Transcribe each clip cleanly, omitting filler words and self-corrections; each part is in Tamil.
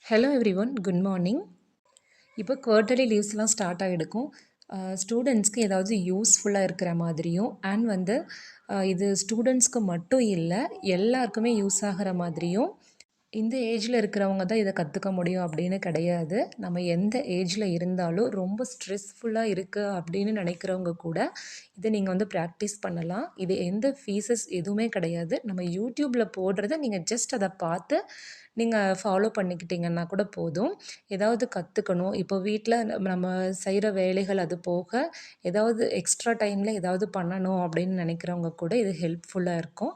Hello everyone, good morning. இப்போ குவார்ட்டர்லி லீவ்ஸ்லாம் ஸ்டார்ட் ஆகிடுக்கும். ஸ்டூடெண்ட்ஸ்க்கு ஏதாவது யூஸ்ஃபுல்லாக இருக்கிற மாதிரியும் இது ஸ்டூடெண்ட்ஸ்க்கு மட்டும் இல்லை, எல்லாருக்குமே யூஸ் ஆகிற மாதிரியும் இந்த ஏஜில் இருக்கிறவங்க தான் இதை கற்றுக்க முடியும் அப்படின்னு கிடையாது. நம்ம எந்த ஏஜில் இருந்தாலும் ரொம்ப ஸ்ட்ரெஸ்ஃபுல்லாக இருக்குது அப்படின்னு நினைக்கிறவங்க கூட இதை நீங்கள் ப்ராக்டிஸ் பண்ணலாம். இது எந்த ஃபீஸஸ் எதுவுமே கிடையாது. நம்ம யூடியூப்பில் போடுறத நீங்கள் ஜஸ்ட் அதை பார்த்து நீங்கள் ஃபாலோ பண்ணிக்கிட்டிங்கன்னா கூட போதும். ஏதாவது கற்றுக்கணும், இப்போ வீட்டில் நம்ம செய்கிற வேலைகள் அது போக ஏதாவது எக்ஸ்ட்ரா டைமில் ஏதாவது பண்ணணும் அப்படின்னு நினைக்கிறவங்க கூட இது ஹெல்ப்ஃபுல்லாக இருக்கும்.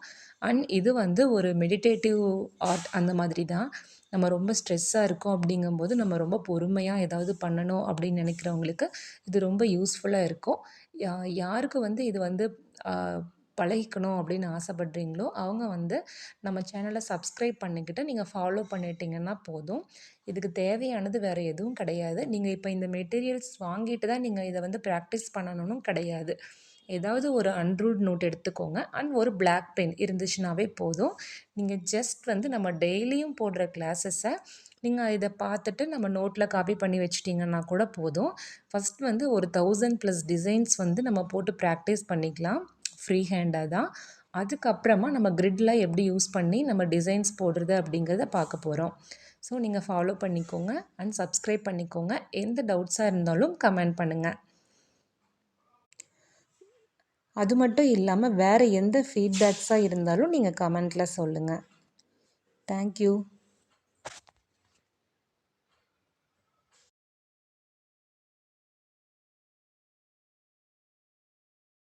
அண்ட் இது ஒரு மெடிடேட்டிவ் ஆர்ட் அந்த மாதிரி தான். நம்ம ரொம்ப ஸ்ட்ரெஸ்ஸாக இருக்கோம் அப்படிங்கும்போது நம்ம ரொம்ப பொறுமையாக ஏதாவது பண்ணணும் அப்படின்னு நினைக்கிறவங்களுக்கு இது ரொம்ப யூஸ்ஃபுல்லாக இருக்கும். யாருக்கு இது பழகிக்கணும் அப்படின்னு ஆசைப்படுறீங்களோ அவங்க நம்ம சேனலை சப்ஸ்கிரைப் பண்ணிக்கிட்டு நீங்கள் ஃபாலோ பண்ணிட்டீங்கன்னா போதும். இதுக்கு தேவையானது வேறு எதுவும் கிடையாது. நீங்கள் இப்போ இந்த மெட்டீரியல்ஸ் வாங்கிட்டு தான் நீங்கள் இதை ப்ராக்டிஸ் பண்ணணும்னு கிடையாது. ஏதாவது ஒரு அன்ரூல்ட் நோட் எடுத்துக்கோங்க அண்ட் ஒரு பிளாக் பென் இருந்துச்சுனாவே போதும். நீங்கள் ஜஸ்ட் நம்ம டெய்லியும் போடுற கிளாஸஸை நீங்கள் இதை பார்த்துட்டு நம்ம நோட்டில் காப்பி பண்ணி வச்சிட்டிங்கன்னா கூட போதும். ஃபஸ்ட் ஒரு 1000+ டிசைன்ஸ் நம்ம போட்டு ப்ராக்டிஸ் பண்ணிக்கலாம், ஃப்ரீ ஹேண்டாக தான். அதுக்கப்புறமா நம்ம கிரிட்ல எப்படி யூஸ் பண்ணி நம்ம டிசைன்ஸ் போடுறது அப்படிங்கிறத பார்க்க போகிறோம். ஸோ நீங்கள் ஃபாலோ பண்ணிக்கோங்க அண்ட் சப்ஸ்கிரைப் பண்ணிக்கோங்க. எந்த டவுட்ஸாக இருந்தாலும் கமெண்ட் பண்ணுங்கள். அது மட்டும் இல்லாமல் வேறு எந்த ஃபீட்பேக்ஸாக இருந்தாலும் நீங்கள் கமெண்ட்டில் சொல்லுங்கள். தேங்க்யூ.